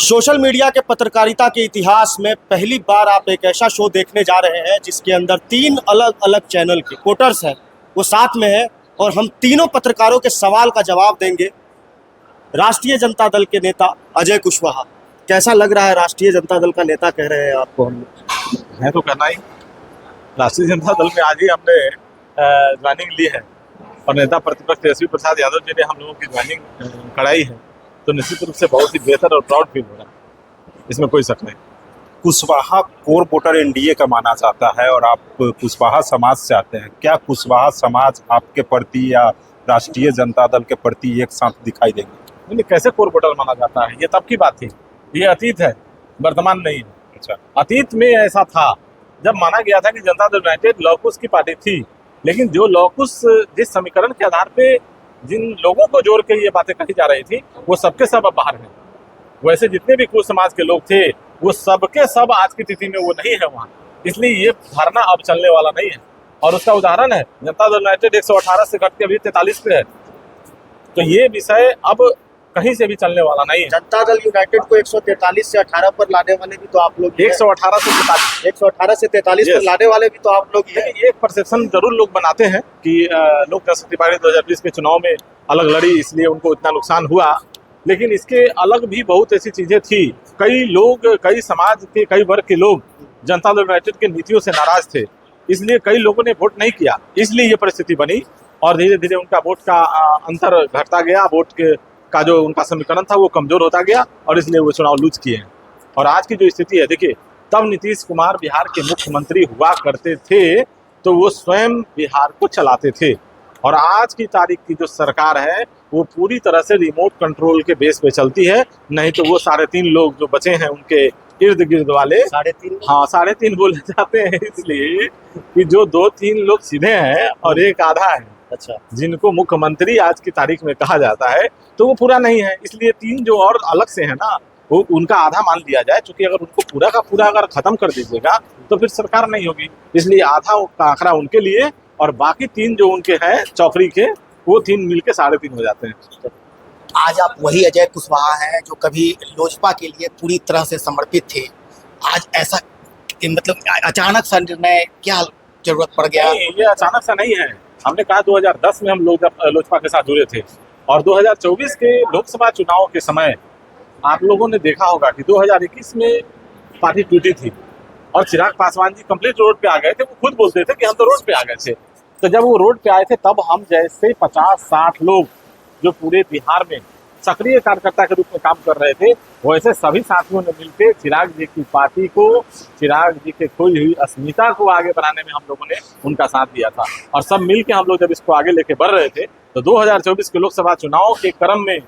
Social media के पत्रकारिता के इतिहास में पहली बार आप एक ऐसा शो देखने जा रहे हैं जिसके अंदर 3 अलग अलग चैनल के रिपोर्टर्स हैं, वो साथ में है और हम तीनों पत्रकारों के सवाल का जवाब देंगे। राष्ट्रीय जनता दल के नेता अजय कुशवाहा, कैसा लग रहा है? राष्ट्रीय जनता दल का नेता कह रहे हैं आपको। हम मैं तो करना ही राष्ट्रीय जनता दल में आज ही हमने ज्वाइनिंग ली है और नेता प्रतिपक्ष तेजस्वी प्रसाद यादव जी ने हम लोगों की ज्वाइनिंग कराई है, तो निश्चित रूप से बहुत ही बेहतर और प्राउड फील हो रहा है, इसमें कोई शक नहीं। कुशवाहा कोर वोटर एनडीए का माना जाता है और आप कुशवाहा समाज से आते हैं। क्या कुशवाहा समाज आपके प्रति या राष्ट्रीय जनता दल के प्रति एक साथ दिखाई देंगे? नहीं, कैसे कोर वोटर माना जाता है? ये तब की बात थी, ये अतीत है, वर्तमान नहीं है। अच्छा, अतीत में ऐसा था जब माना गया था कि जनता दल यूनाइटेड लॉकुस की पार्टी थी, लेकिन जो लॉकुस जिस समीकरण के आधार पे जिन लोगों को जोड़ के ये बातें कही जा रही थी वो सबके सब अब बाहर हैं। वैसे जितने भी कुछ समाज के लोग थे वो सबके सब आज की तिथि में वो नहीं है वहाँ, इसलिए ये धारणा अब चलने वाला नहीं है। और उसका उदाहरण है जनता दल यूनाइटेड 118 से घट के अभी 43 पे है, तो ये विषय अब कहीं से भी चलने वाला नहीं है। जनता दल यूनाइटेड को 143 से 18 पर लाने वाले भी तो आप लोग, 118 से 43 118 से 43 पर लाने वाले भी तो आप लोग ही हैं। ये एक परसेप्शन जरूर लोग बनाते हैं कि लोक जनशक्ति पार्टी 2020 के चुनाव में अलग लड़ी इसलिए उनको इतना नुकसान हुआ, लेकिन इसके अलग भी बहुत ऐसी चीजें थी। कई लोग, कई समाज के कई वर्ग के लोग जनता दल यूनाइटेड के नीतियों से नाराज थे, इसलिए कई लोगों ने वोट नहीं किया, इसलिए ये परिस्थिति बनी और धीरे धीरे उनका वोट का अंतर घटता गया, वोट का जो उनका समीकरण था वो कमजोर होता गया और इसलिए वो चुनाव लूज किए हैं। और आज की जो स्थिति है, देखिए, तब नीतीश कुमार बिहार के मुख्यमंत्री हुआ करते थे तो वो स्वयं बिहार को चलाते थे, और आज की तारीख की जो सरकार है वो पूरी तरह से रिमोट कंट्रोल के बेस पे चलती है। नहीं तो वो 3.5 लोग जो बचे हैं उनके इर्द गिर्द वाले 3.5, हाँ 3.5 बोले जाते हैं, इसलिए कि जो 2-3 लोग सीधे हैं और एक आधा है, अच्छा, जिनको मुख्यमंत्री आज की तारीख में कहा जाता है, तो वो पूरा नहीं है। इसलिए 3 जो और अलग से है ना, वो उनका आधा मान लिया जाए, क्योंकि अगर उनको पूरा का पूरा अगर खत्म कर दीजिएगा तो फिर सरकार नहीं होगी। इसलिए आधा का आंकड़ा उनके लिए और बाकी 3 जो उनके हैं चौकरी के, वो 3 मिलके 3.5 हो जाते हैं। आज आप वही अजय कुशवाहा हैं जो कभी लोजपा के लिए पूरी तरह से समर्पित थे। आज ऐसा मतलब अचानक सा निर्णय, क्या जरूरत पड़ गया? नहीं, ये अचानक सा नहीं है। हमने कहा 2010 में हम लोग जब लोजपा के साथ जुड़े थे और 2024 के लोकसभा चुनाव के समय आप लोगों ने देखा होगा कि 2021 में पार्टी टूटी थी और चिराग पासवान जी कंप्लीट रोड पे आ गए थे। वो खुद बोलते थे कि हम तो रोड पे आ गए थे। तो जब वो रोड पे आए थे तब हम जैसे 50-60 लोग जो पूरे बिहार में सक्रिय कार्यकर्ता के रूप में काम कर रहे थे, वैसे सभी साथियों ने मिलकर चिराग जी की पार्टी को, चिराग जी के खोई हुई अस्मिता को आगे बढ़ाने में हम लोगों ने उनका साथ दिया था। और सब मिलकर हम लोग जब इसको आगे लेके बढ़ रहे थे तो 2024 के लोकसभा चुनाव के क्रम में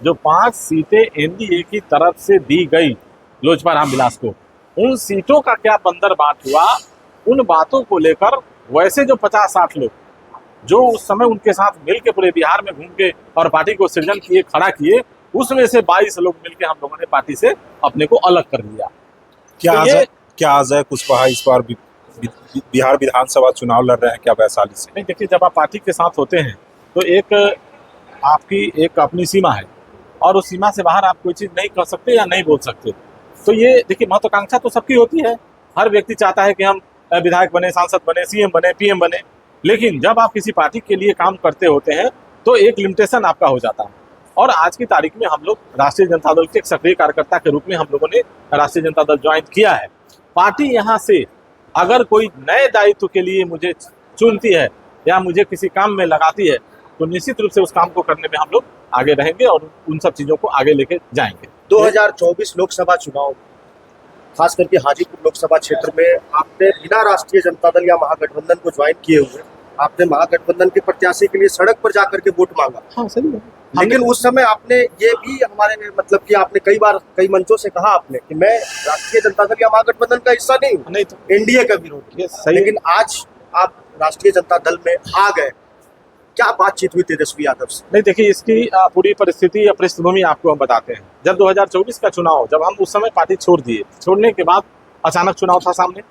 जो 5 सीटें एनडीए की तरफ से दी गई लोजपा रामविलास को, उन सीटों का क्या बंदर बांट हुआ, उन बातों को लेकर वैसे जो 50-60 लोग जो उस समय उनके साथ मिलके पूरे बिहार में घूम के और पार्टी को सृजन किए, खड़ा किए, उसमें से 22 लोग मिलके हम लोगों ने पार्टी से अपने को अलग कर लिया। क्या अजय कुशवाहा इस बार बिहार विधानसभा चुनाव लड़ रहे हैं क्या वैशाली से? नहीं, देखिए, जब आप पार्टी के साथ होते हैं तो एक आपकी एक अपनी सीमा है और उस सीमा से बाहर आप कोई चीज़ नहीं कर सकते या नहीं बोल सकते। तो ये देखिए, महत्वाकांक्षा तो सबकी होती है, हर व्यक्ति चाहता है कि हम विधायक बने, सांसद बने, सीएम बने, पीएम बने, लेकिन जब आप किसी पार्टी के लिए काम करते होते हैं तो एक लिमिटेशन आपका हो जाता है। और आज की तारीख में हम लोग राष्ट्रीय जनता दल के एक सक्रिय कार्यकर्ता के रूप में हम लोगों ने राष्ट्रीय जनता दल ज्वाइन किया है। पार्टी यहाँ से अगर कोई नए दायित्व के लिए मुझे चुनती है या मुझे किसी काम में लगाती है तो निश्चित रूप से उस काम को करने में हम लोग आगे रहेंगे और उन सब चीज़ों को आगे लेके जाएंगे। 2024 लोकसभा चुनाव, खास करके हाजीपुर लोकसभा क्षेत्र में आपने बिना राष्ट्रीय जनता दल या महागठबंधन को ज्वाइन किए हुए आपने महागठबंधन के प्रत्याशी के लिए सड़क पर जाकर के वोट मांगा। हाँ, सही है। लेकिन उस समय आपने ये भी हमारे मतलब कि आपने कई बार कई मंचों से कहा आपने कि मैं राष्ट्रीय जनता दल या महागठबंधन का हिस्सा नहीं हूँ, नहीं तो एनडीए का विरोधी। लेकिन आज आप राष्ट्रीय जनता दल में आ गए, क्या बातचीत हुई तेजस्वी यादव से? नहीं, देखिए, इसकी पूरी परिस्थिति या पृष्ठभूमि आपको हम बताते हैं। जब 2024 का चुनाव, जब हम उस समय पार्टी छोड़ दिए, छोड़ने के बाद अचानक चुनाव था सामने,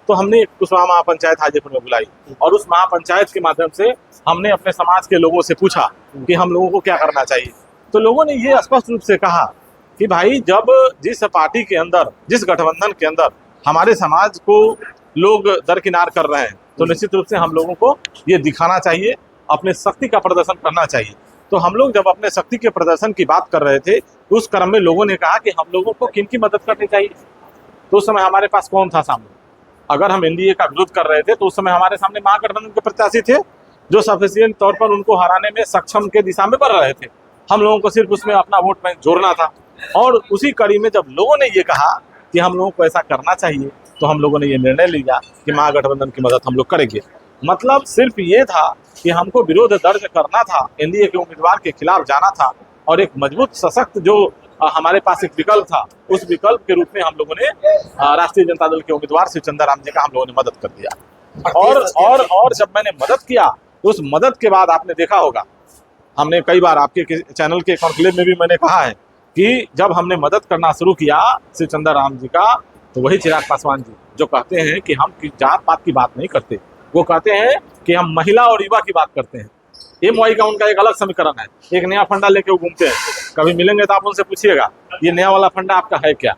तो हमने एक कुशवाहा महापंचायत हाजीपुर में बुलाई और उस महापंचायत के माध्यम से हमने अपने समाज के लोगों से पूछा कि हम लोगों को क्या करना चाहिए। तो लोगों ने ये स्पष्ट रूप से कहा कि भाई जब जिस पार्टी के अंदर, जिस गठबंधन के अंदर हमारे समाज को लोग दरकिनार कर रहे हैं, तो निश्चित रूप से हम लोगों को ये दिखाना चाहिए, अपने शक्ति का प्रदर्शन करना चाहिए। तो हम लोग जब अपने शक्ति के प्रदर्शन की बात कर रहे थे, उस क्रम में लोगों ने कहा कि हम लोगों को किन की मदद करनी चाहिए। तो उस समय हमारे पास कौन था सामने? अगर हम एनडीए का विरोध कर रहे थे तो उस समय हमारे सामने महागठबंधन के प्रत्याशी थे जो सफिशिएंट तौर पर उनको हराने में सक्षम के दिशा में बढ़ रहे थे। हम लोगों को सिर्फ उसमें अपना वोट बैंक जोड़ना था। और उसी कड़ी में जब लोगों ने ये कहा कि हम लोगों को ऐसा करना चाहिए, तो हम लोगों ने ये निर्णय लिया कि महागठबंधन की मदद हम लोग करेंगे। मतलब सिर्फ ये था कि हमको विरोध दर्ज करना था, एनडीए के उम्मीदवार के खिलाफ जाना था, और एक मजबूत सशक्त जो हमारे पास एक विकल्प था, उस विकल्प के रूप में हम लोगों ने राष्ट्रीय जनता दल के उम्मीदवार श्री चंद्राराम जी का हम लोगों ने मदद कर दिया। और जब मैंने मदद किया, उस मदद के बाद आपने देखा होगा, हमने कई बार आपके चैनल के कॉन्क्लेव में भी मैंने कहा है कि जब हमने मदद करना शुरू किया श्री चंद्राराम जी का, तो वही चिराग पासवान जी जो कहते हैं कि हम जात पात की बात नहीं करते, वो कहते हैं कि हम महिला और युवा की बात करते हैं। एमवाई का उनका एक अलग समीकरण है, एक नया फंडा लेके वो घूमते हैं। कभी मिलेंगे तो आप उनसे पूछिएगा ये नया वाला फंडा आपका है क्या?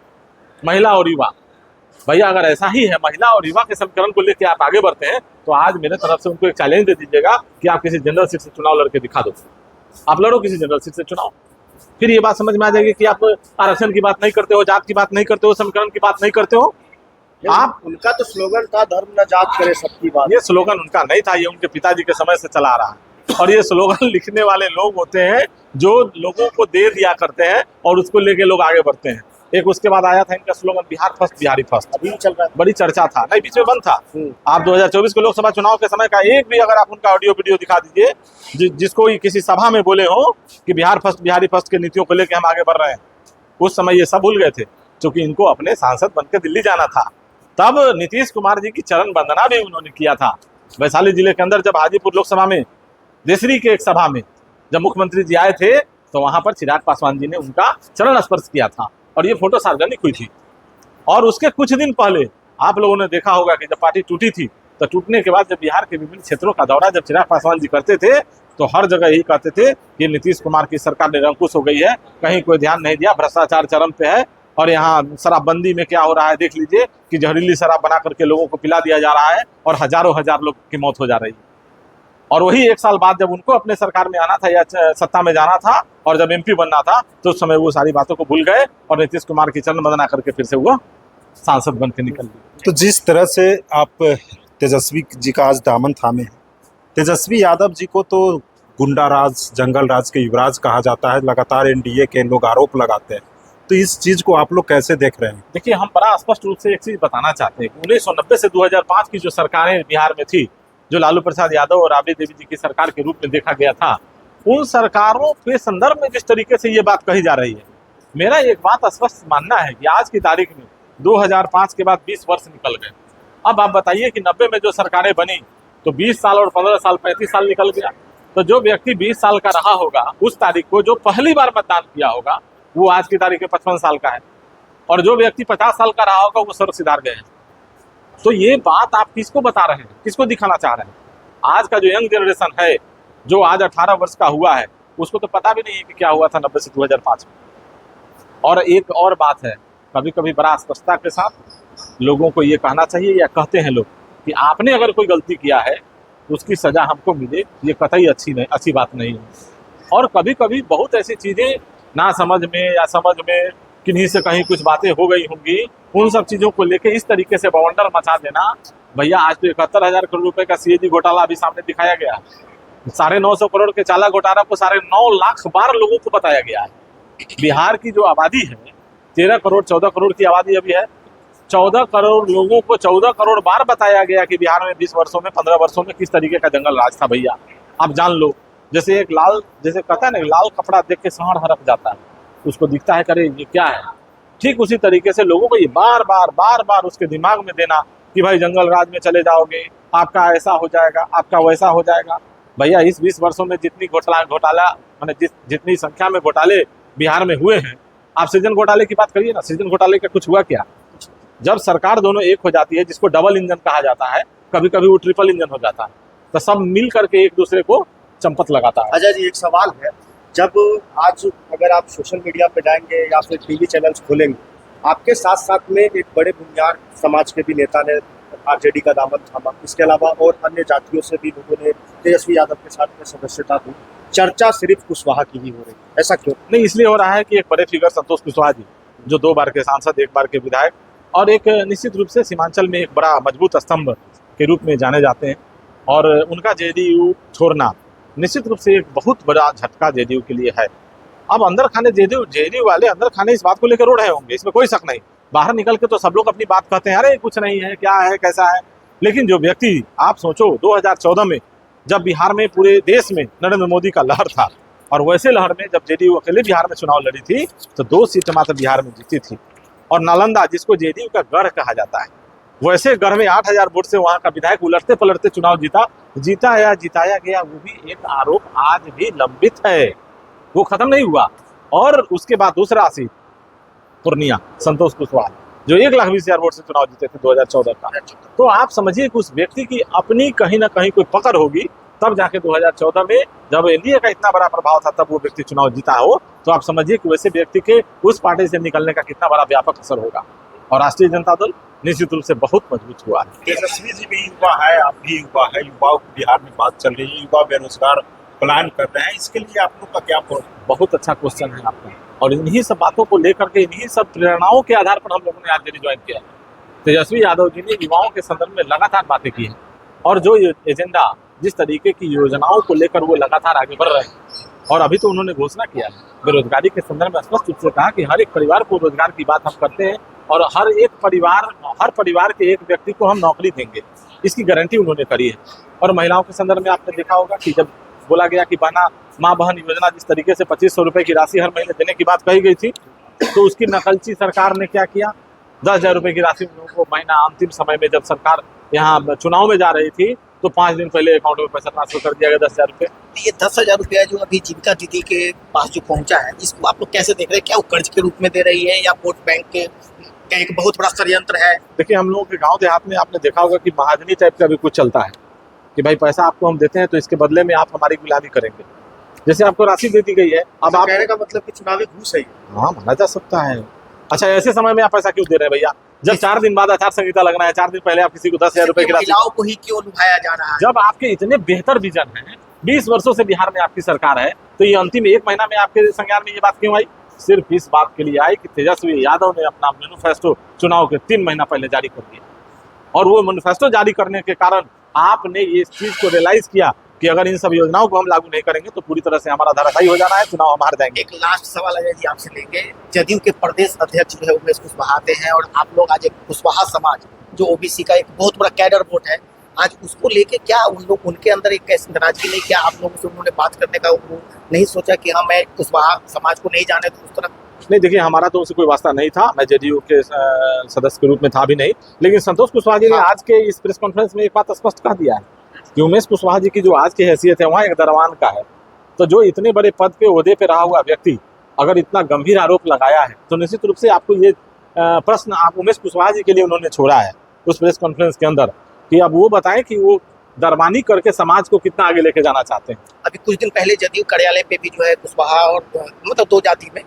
महिला और युवा। भैया अगर ऐसा ही है, महिला और युवा के समीकरण को लेकर आप आगे बढ़ते हैं, तो आज मेरे तरफ से उनको एक चैलेंज दे दीजिएगा कि आप किसी जनरल सीट से चुनाव लड़के दिखा दो। आप लड़ो किसी जनरल सीट से चुनाव, फिर ये बात समझ में आ जाएगी कि आप आरक्षण की बात नहीं करते हो, जात की बात नहीं करते हो, समीकरण की बात नहीं करते हो। आप उनका तो स्लोगन था धर्म न जात करे सबकी बात। ये स्लोगन उनका नहीं था, ये उनके पिताजी के समय से चला आ रहा है। और ये स्लोगन लिखने वाले लोग होते हैं जो लोगों को दे दिया करते हैं और उसको लेके लोग आगे बढ़ते हैं। एक उसके बाद आया था इनका slogan Bihar first Bihari first, अभी चल रहा है, बड़ी चर्चा था, नहीं बीच में बंद था। आप 2024 के लोकसभा चुनाव के समय का एक भी अगर आप उनका ऑडियो वीडियो दिखा दीजिए जिसको किसी सभा में बोले हो कि बिहार फर्स्ट बिहारी फर्स्ट के नीतियों को लेकर हम आगे बढ़ रहे हैं, उस समय ये सब भूल गए थे, क्योंकि इनको अपने सांसद बनकर दिल्ली जाना था। तब नीतीश कुमार जी की चरण वंदना भी उन्होंने किया था वैशाली जिले के अंदर। जब हाजीपुर लोकसभा में देसरी के एक सभा में जब मुख्यमंत्री जी आए थे, तो वहां पर चिराग पासवान जी ने उनका चरण स्पर्श किया था और ये फोटो सार्वजनिक हुई थी। और उसके कुछ दिन पहले आप लोगों ने देखा होगा कि जब पार्टी टूटी थी, तो टूटने के बाद जब बिहार के विभिन्न क्षेत्रों का दौरा जब चिराग पासवान जी करते थे, तो हर जगह यही कहते थे कि नीतीश कुमार की सरकार निरंकुश हो गई है, कहीं कोई ध्यान नहीं दिया, भ्रष्टाचार चरम पे है, और यहाँ शराबबंदी में क्या हो रहा है देख लीजिए कि जहरीली शराब बना करके लोगों को पिला दिया जा रहा है और हजारों हजार लोग की मौत हो जा रही है। और वही एक साल बाद जब उनको अपने सरकार में आना था या सत्ता में जाना था और जब एमपी बनना था, तो उस समय वो सारी बातों को भूल गए और नीतीश कुमार की चरण वंदना करके फिर से वो सांसद बन के निकल गए। तो जिस तरह से आप तेजस्वी जी का आज दामन थामे हैं, तेजस्वी यादव जी को तो गुंडा राज, जंगल राज के युवराज कहा जाता है, लगातार एनडीए के लोग आरोप लगाते हैं, तो इस चीज को आप लोग कैसे देख रहे हैं? देखिए, हम बड़ा स्पष्ट रूप से एक चीज बताना चाहते हैं कि 1990 से 2005 की जो सरकारें बिहार में थी, जो लालू प्रसाद यादव और राबड़ी देवी जी की सरकार के रूप में देखा गया था, उन सरकारों के संदर्भ में जिस तरीके से ये बात कही जा रही है, मेरा एक बात स्पष्ट मानना है कि आज की तारीख में 2005 के बाद 20 वर्ष निकल गए। अब आप बताइए कि 90 में जो सरकारें बनी, तो 20 साल और 15 साल 35 साल निकल गया। तो जो व्यक्ति 20 साल का रहा होगा उस तारीख को, जो पहली बार मतदान किया होगा, वो आज की तारीख में 55 साल का है, और जो व्यक्ति 50 साल का रहा होगा वो स्वर्ग सिधार गए हैं। तो ये बात आप किसको बता रहे हैं, किसको दिखाना चाह रहे हैं? आज का जो यंग जनरेशन है, जो आज 18 वर्ष का हुआ है, उसको तो पता भी नहीं है कि क्या हुआ था 90 से 2005 में। और एक और बात है, कभी कभी बड़ा स्पष्टता के साथ लोगों को ये कहना चाहिए, या कहते हैं लोग, कि आपने अगर कोई गलती किया है तो उसकी सजा हमको मिले, ये कतई अच्छी बात नहीं है। और कभी कभी बहुत ऐसी चीज़ें ना समझ में या समझ में किन्हीं से कहीं कुछ बातें हो गई होंगी, उन सब चीज़ों को लेके इस तरीके से बवंडर मचा देना। भैया, आज तो 71,000 करोड़ रुपए का सीएजी घोटाला अभी सामने दिखाया गया, 950 करोड़ के चाला घोटाला को 9.5 लाख बार लोगों को बताया गया है। बिहार की जो आबादी है 13 करोड़ 14 करोड़ की आबादी अभी है, 14 करोड़ लोगों को 14 करोड़ बार बताया गया कि बिहार में 20 वर्षों में 15 वर्षों में किस तरीके का जंगल राज था। भैया आप जान लो, जैसे एक लाल, जैसे कहता है ना, लाल कपड़ा देख के सांड हड़प जाता है, उसको दिखता है करे ये क्या है, ठीक उसी तरीके से लोगों को ये बार बार उसके दिमाग में देना कि भाई जंगल राज में चले जाओगे, आपका ऐसा हो जाएगा, आपका वैसा हो जाएगा। भैया, इस 20 वर्षों में जितनी घोटाला मैंने जितनी संख्या में घोटाले बिहार में हुए हैं, आप सृजन घोटाले की बात करिए ना, सृजन घोटाले का कुछ हुआ क्या? जब सरकार दोनों एक हो जाती है, जिसको डबल इंजन कहा जाता है, कभी कभी वो ट्रिपल इंजन हो जाता है, तो सब मिल करके एक दूसरे को चंपत लगाता है। अजय जी, एक सवाल है, जब आज अगर आप सोशल मीडिया पे जाएंगे या फिर टीवी चैनल्स खोलेंगे, आपके साथ साथ में एक बड़े भूमियार समाज के भी नेता ने आरजेडी का दामन थामा। इसके अलावा और अन्य जातियों से भी लोगों ने तेजस्वी यादव के साथ में सदस्यता दी। चर्चा सिर्फ कुशवाहा की ही हो रही है, ऐसा क्यों? नहीं, इसलिए हो रहा है कि एक बड़े फिगर संतोष कुशवाहा जी, जो 2 बार के सांसद, 1 बार के विधायक और एक निश्चित रूप से सीमांचल में एक बड़ा मजबूत स्तंभ के रूप में जाने जाते हैं, और उनका जेडीयू छोड़ना निश्चित रूप से एक बहुत बड़ा झटका जेडीयू के लिए है। अब अंदर खाने जेडीयू वाले अंदर खाने इस बात को लेकर रो रहे होंगे, इसमें कोई शक नहीं। बाहर निकल के तो सब लोग अपनी बात कहते हैं, अरे कुछ नहीं है, क्या है, कैसा है। लेकिन जो व्यक्ति, आप सोचो 2014 में जब बिहार में पूरे देश में नरेंद्र मोदी का लहर था, और वैसे लहर में जब जेडीयू अकेले बिहार में चुनाव लड़ी थी तो 2 सीटें मात्र बिहार में जीती थी, और नालंदा जिसको जेडीयू का गढ़ कहा जाता है, वैसे गढ़ में 8000 वोट से वहां का विधायक उलटते पलटते चुनाव जीता या जिताया गया। वो भी एक आरोप आज भी लंबित है, वो खत्म नहीं हुआ। और उसके बाद दूसरा सीट पूर्णिया, संतोष कुशवाहा जो 1,20,000 वोट से चुनाव जीते थे 2014 का। तो आप समझिए कि उस व्यक्ति की अपनी कहीं ना कहीं कोई पकड़ होगी, तब जाके 2014 में जब एनडीए का इतना बड़ा प्रभाव था तब वो व्यक्ति चुनाव जीता हो। तो आप समझिए कि वैसे व्यक्ति के उस पार्टी से निकलने का कितना बड़ा व्यापक असर होगा। और राष्ट्रीय जनता दल निश्चित रूप से बहुत मजबूत हुआ है। तेजस्वी जी भी युवा है, आप भी युवा है, युवाओं को बिहार में बात चल रही है, युवा बेरोजगार प्लान कर रहे हैं, इसके लिए आप लोग का क्या पॉइंट? बहुत अच्छा क्वेश्चन है आपका, और इन्हीं सब बातों को लेकर के, इन्हीं सब प्रेरणाओं के आधार पर हम लोगों ने आरजेडी ज्वाइन किया है। तेजस्वी यादव जी ने युवाओं के संदर्भ में लगातार बातें की हैं, और जो एजेंडा, जिस तरीके की योजनाओं को लेकर वो लगातार आगे बढ़ रहे हैं। और अभी तो उन्होंने घोषणा किया है बेरोजगारी के संदर्भ में, स्पष्ट रूप से कहा कि हर एक परिवार को रोजगार की बात हम करते हैं, और हर परिवार के एक व्यक्ति को हम नौकरी देंगे, इसकी गारंटी उन्होंने करी है। और महिलाओं के संदर्भ में आपने देखा होगा कि जब बोला गया कि माँ बहन योजना, जिस तरीके से 2500 रुपए की राशि हर महीने देने की बात कही गई थी, तो उसकी नकलची सरकार ने क्या किया, 10,000 रुपए की राशि उन लोगों को महीना अंतिम समय में, जब सरकार यहाँ चुनाव में जा रही थी, तो 5 दिन पहले अकाउंट में पैसा ट्रांसफर कर दिया गया 10,000 रुपए। ये 10,000 रुपया जो अभी जीविका दीदी के पास जो पहुंचा है, इसको आप लोग कैसे देख रहे हैं? क्या वो कर्ज के रूप में दे रही है या वोट बैंक के क्या एक बहुत बड़ा षड्यंत्र है? देखिए, हम लोगों के गांव देहात में आपने देखा होगा कि महाजनी टाइप का भी कुछ चलता है कि भाई पैसा आपको हम देते हैं तो इसके बदले में आप हमारी गुलामी करेंगे। जैसे आपको राशि दे दी गई है, अब आप कहने का मतलब कि चुनावी घूस है। हाँ, माना जा सकता है। अच्छा, ऐसे समय में आप पैसा क्यों दे रहे हैं भैया? जब 4 दिन बाद आचार संहिता लगना है, 4 दिन पहले आप किसी को 10,000 रुपए की राशि, महिलाओं को ही क्यों लुभाया जा रहा है? जब आपके इतने बेहतर विजन है, 20 वर्षों से बिहार में आपकी सरकार है, तो ये अंतिम 1 महीना में आपके संज्ञान में ये बात क्यों आई? सिर्फ इस बात के लिए आई कि तेजस्वी यादव ने अपना मैनिफेस्टो चुनाव के 3 महीना पहले जारी कर दिया, और वो मैनिफेस्टो जारी करने के कारण आपने ये चीज को रियलाइज किया कि अगर इन सब योजनाओं को हम लागू नहीं करेंगे तो पूरी तरह से हमारा धराशायी हो जाना है, चुनाव हम हार जाएंगे। एक लास्ट सवाल अजय जी आपसे लेंगे। जदयू के प्रदेश अध्यक्ष जो है उमेश कुशवाहा हैं, और आप लोग आज एक कुशवाहा समाज जो ओबीसी का एक बहुत बड़ा कैडर वोट है, आज उसको लेके क्या उनके अंदर एक कैसी नाराजगी नहीं? क्या आप लोगों से उन्होंने बात करने का वो नहीं सोचा कि हाँ मैं कुशवाहा समाज को नहीं जाने दूँ उस तरफ? नहीं, देखिए, हमारा तो उनसे कोई वास्ता नहीं था, मैं जेडीयू के सदस्य के रूप में था भी नहीं। लेकिन संतोष कुशवाहा जी ने आज के इस प्रेस कॉन्फ्रेंस में एक बात स्पष्ट कह दिया है कि उमेश कुशवाहा जी की जो आज की हैसियत है वहाँ एक दरवान का है। तो जो इतने बड़े पद पे ओहदे पे रहा हुआ व्यक्ति अगर इतना गंभीर आरोप लगाया है, तो निश्चित रूप से आपको ये प्रश्न आप उमेश कुशवाहा जी के लिए उन्होंने छोड़ा है उस प्रेस कॉन्फ्रेंस के अंदर, कि अब वो बताएं कि वो दरबानी करके समाज को कितना आगे लेके जाना चाहते हैं। अभी कुछ दिन पहले जदयू कार्यालय पे भी जो है कुशवाहा और मतलब 2 जाति में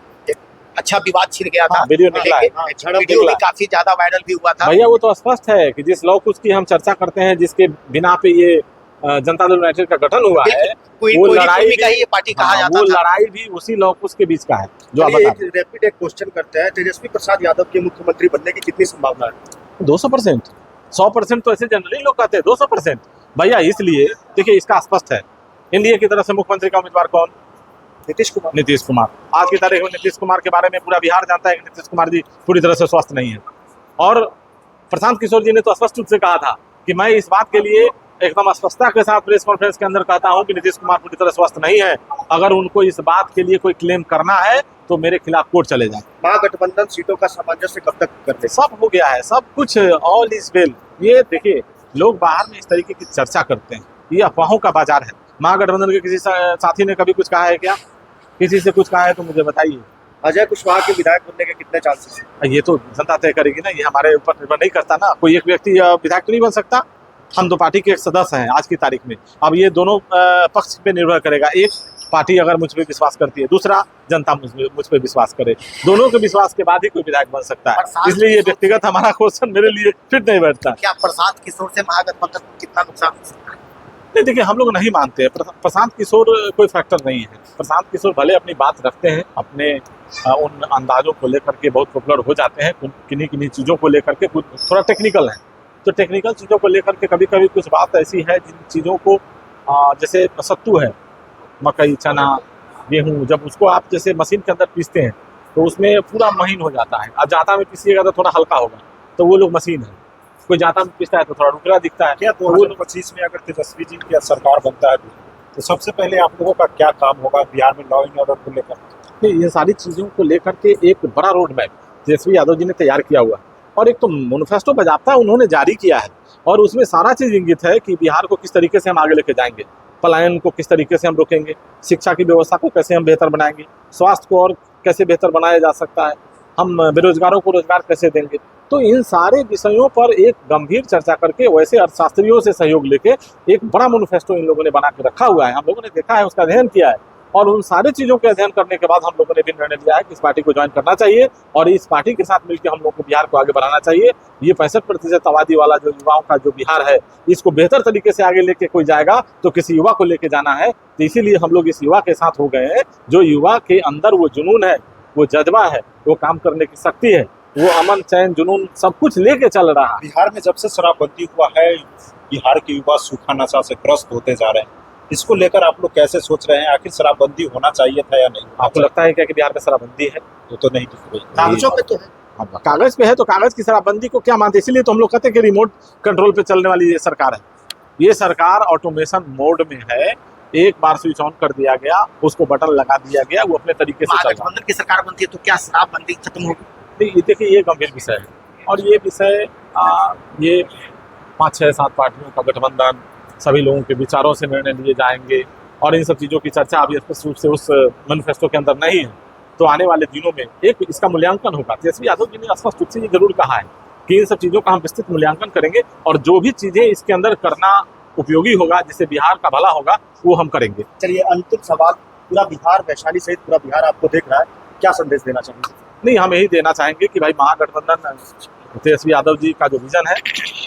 अच्छा विवाद छिड़ गया था। हाँ, वीडियो निकला है, वीडियो भी काफी ज्यादा वायरल भी हुआ था। भैया वो तो स्पष्ट है कि जिस लॉ कुछ की हम चर्चा करते हैं, जिसके बिना पे ये जनता दल यूनाइटेड का गठन हुआ है, वो लड़ाई का ये पार्टी कहा जाता है, वो लड़ाई भी उसी लॉ कुछ के बीच का है जो आप बता। रैपिड एक क्वेश्चन करते हैं, तेजस्वी प्रसाद यादव के मुख्यमंत्री बनने की कितनी संभावना है? 200%, 100% तो ऐसे जनरली लोग कहते हैं, 200% भैया। इसलिए देखिए, इसका स्पष्ट है, एनडीए की तरफ से मुख्यमंत्री का उम्मीदवार कौन? नीतीश कुमार। आज की तारीख में नीतीश कुमार के बारे में पूरा बिहार जानता है कि नीतीश कुमार जी पूरी तरह से स्वस्थ नहीं है। और प्रशांत किशोर जी ने तो स्पष्ट रूप से कहा था कि मैं इस बात के लिए एकदम स्पष्टता के साथ प्रेस कॉन्फ्रेंस के अंदर कहता हूं कि नीतीश कुमार पूरी तरह स्वस्थ नहीं है। अगर उनको इस बात के लिए कोई क्लेम करना है तो मेरे खिलाफ कोर्ट चले जाए। महागठबंधन सीटों का सामंजस्य कब तक करते? सब हो गया है, सब कुछ, ऑल इज वेल। ये देखिए, लोग बाहर में इस तरीके की चर्चा करते हैं, ये अफवाहों का बाजार है। महागठबंधन के किसी साथी ने कभी कुछ कहा है क्या? किसी से कुछ कहा है तो मुझे बताइए। अजय कुशवाहा के विधायक बनने के कितने चांसेस हैं? ये तो जनता तय करेगी ना, ये हमारे ऊपर निर्भर नहीं करता ना। कोई एक व्यक्ति विधायक तो नहीं बन सकता, हम तो पार्टी के एक सदस्य हैं आज की तारीख में। अब ये दोनों पक्ष पे निर्भर करेगा, एक पार्टी अगर मुझ पे विश्वास करती है, दूसरा जनता मुझ पे विश्वास करे, दोनों के विश्वास के बाद ही कोई विधायक बन सकता है। इसलिए ये व्यक्तिगत हमारा क्वेश्चन मेरे लिए फिट नहीं बैठता। क्या प्रशांत किशोर से महागठबंधन को कितना नुकसान हो सकता है? नहीं, देखिए हम लोग नहीं मानते हैं प्रशांत किशोर कोई फैक्टर नहीं है। प्रशांत किशोर भले अपनी बात रखते हैं, अपने उन अंदाजों को लेकर के बहुत पॉपुलर हो जाते हैं, किन्हीं किन्हीं चीज़ों को लेकर के कुछ थोड़ा टेक्निकल है, तो टेक्निकल चीज़ों को लेकर के कभी कभी कुछ बात ऐसी है जिन चीज़ों को जैसे सत्तू है, मकई, चना, गेहूँ, जब उसको आप जैसे मशीन के अंदर पीसते हैं तो उसमें पूरा महीन हो जाता है। अब जाता में पीसिएगा तो थोड़ा हल्का होगा, तो वो लोग मशीन है। कोई जाता में पीसता है तो थोड़ा रुकरा दिखता है। क्या 2025 में अगर तेजस्वी जी की सरकार बनता है तो सबसे पहले आप लोगों का क्या काम होगा बिहार में लॉ एंड ऑर्डर को लेकर? नहीं, ये सारी चीज़ों को लेकर के एक बड़ा रोड मैप तेजस्वी यादव जी ने तैयार किया हुआ है, और एक तो मैनिफेस्टो बाज़ाब्ता उन्होंने जारी किया है, और उसमें सारा चीज़ इंगित है कि बिहार को किस तरीके से हम आगे लेके जाएंगे, पलायन को किस तरीके से हम रोकेंगे, शिक्षा की व्यवस्था को कैसे हम बेहतर बनाएंगे, स्वास्थ्य को और कैसे बेहतर बनाया जा सकता है, हम बेरोजगारों को रोजगार कैसे देंगे। तो इन सारे विषयों पर एक गंभीर चर्चा करके वैसे अर्थशास्त्रियों से सहयोग लेके एक बड़ा मैनिफेस्टो इन लोगों ने बना के रखा हुआ है। हम लोगों ने देखा है, उसका अध्ययन किया है, और उन सारी चीज़ों के अध्ययन करने के बाद हम लोगों ने भी निर्णय लिया है कि इस पार्टी को ज्वाइन करना चाहिए, और इस पार्टी के साथ मिलकर हम लोग को बिहार को आगे बढ़ाना चाहिए। ये 65% आबादी वाला जो युवाओं का जो बिहार है, इसको बेहतर तरीके से आगे लेके कोई जाएगा तो किसी युवा को लेके जाना है। तो इसीलिए हम लोग इस युवा के साथ हो गए हैं, जो युवा के अंदर वो जुनून है, वो जज्बा है, वो काम करने की शक्ति है, वो अमन, चैन, जुनून सब कुछ लेके चल रहा है। बिहार में जब से शराबबंदी हुआ है, बिहार के युवा सूखा नशा से ग्रस्त होते जा रहे हैं। इसको लेकर आप लोग कैसे सोच रहे हैं? आखिर शराबबंदी होना चाहिए था या नहीं? आपको लगता है क्या कि बिहार में शराबबंदी है? वो तो नहीं दिख रही। कागजों पे तो है। कागज पे है तो कागज की शराबबंदी को क्या मानते? इसीलिए तो हम लोग कहते हैं कि रिमोट कंट्रोल पे चलने वाली ये सरकार है। ये सरकार ऑटोमेशन मोड में है, एक बार स्विच ऑन कर दिया गया, उसको बटन लगा दिया गया, वो अपने तरीके से चल रहा है। महागठबंधन की सरकार बनती है तो क्या शराबबंदी खत्म होगी? नहीं, ये देखिए, ये गंभीर विषय है, और ये विषय ये 5, 6, 7 पार्टियों का गठबंधन, सभी लोगों के विचारों से निर्णय लिए जाएंगे, और इन सब चीज़ों की चर्चा अभी स्पष्ट रूप से उस मैनिफेस्टो के अंदर नहीं है। तो आने वाले दिनों में एक इसका मूल्यांकन होगा। तेजस्वी यादव जी ने स्पष्ट रूप से ये जरूर कहा है कि इन सब चीज़ों का हम विस्तृत मूल्यांकन करेंगे, और जो भी चीज़ें इसके अंदर करना उपयोगी होगा, जिससे बिहार का भला होगा, वो हम करेंगे। चलिए, अंतिम सवाल, पूरा बिहार, वैशाली सहित पूरा बिहार आपको देख रहा है, क्या संदेश देना चाहेंगे? नहीं, हम यही देना चाहेंगे कि भाई महागठबंधन तेजस्वी यादव जी का जो विजन है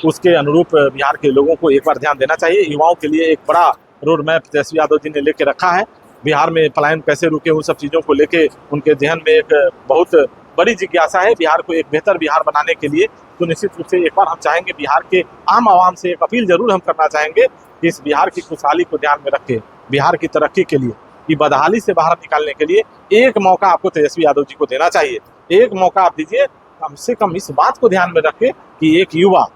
उसके अनुरूप बिहार के लोगों को एक बार ध्यान देना चाहिए। युवाओं के लिए एक बड़ा रोड मैप तेजस्वी यादव जी ने लेके रखा है। बिहार में पलायन कैसे रुके, उन सब चीज़ों को लेके उनके ध्यान में एक बहुत बड़ी जिज्ञासा है बिहार को एक बेहतर बिहार बनाने के लिए। तो निश्चित रूप से एक बार हम चाहेंगे, बिहार के आम आवाम से एक अपील जरूर हम करना चाहेंगे कि इस बिहार की खुशहाली को ध्यान में रखे, बिहार की तरक्की के लिए, कि बदहाली से बाहर निकालने के लिए एक मौका आपको तेजस्वी यादव जी को देना चाहिए। एक मौका आप दीजिए, कम से कम इस बात को ध्यान में रखें कि एक युवा,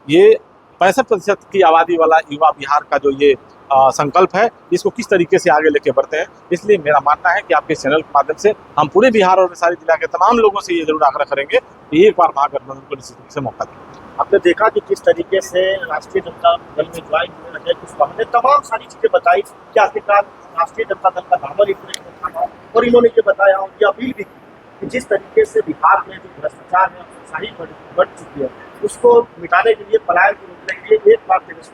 ये 65% की आबादी वाला युवा बिहार का जो ये संकल्प है, इसको किस तरीके से आगे लेके बढ़ते हैं। इसलिए मेरा मानना है कि आपके चैनल के माध्यम से हम पूरे बिहार और वैशाली जिला के तमाम लोगों से ये जरूर आग्रह करेंगे कि एक बार महागठबंधन को निश्चित रूप से मौका दें। आपने देखा कि किस तरीके से राष्ट्रीय जनता दल में ज्वाइन हुए अजय कुशवाहा ने तमाम सारी चीजें बताई कि आखिरकार राष्ट्रीय जनता दल का दामन एक था, और इन्होंने ये बताया और ये अपील भी की कि जिस तरीके से बिहार में जो भ्रष्टाचार है, सही बढ़ चुकी है, उसको मिटाने के लिए, पलायन को रोकने के लिए एक बार तेजस्वी